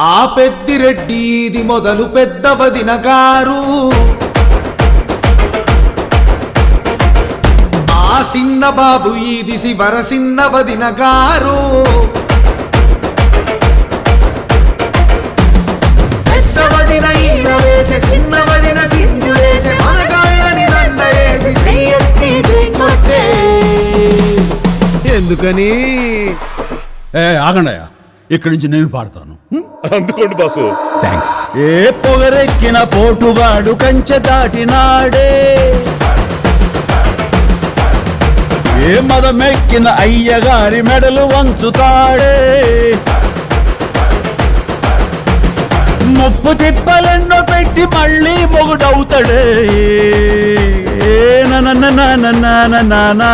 ఆ పెద్దిరెడ్డి ఇది మొదలు పెద్ద వదిన గారు, ఆ సిన్న బాబు ఇది శివర సిన్న వదిన గారు. పెద్ద వదిన ఈల వేసే సిన్న వదిన సింధు వేసే మనగాళ్ళని దండేసి చెయ్యెత్తి కొట్టే. ఎందుకని ఆగండయ్యా, ఇక్కడి నుంచి నేను పాడతాను. అందుకోండి బాసు. థ్యాంక్స్. ఏ పొగరెక్కిన పోటుగాడు కంచె దాటినాడే, ఏ మదమెక్కిన అయ్యగారి మెడలు వంచుతాడే, ముప్పు తిప్పలెన్నో పెట్టి మళ్ళీ మొగుడవుతాడే. నానా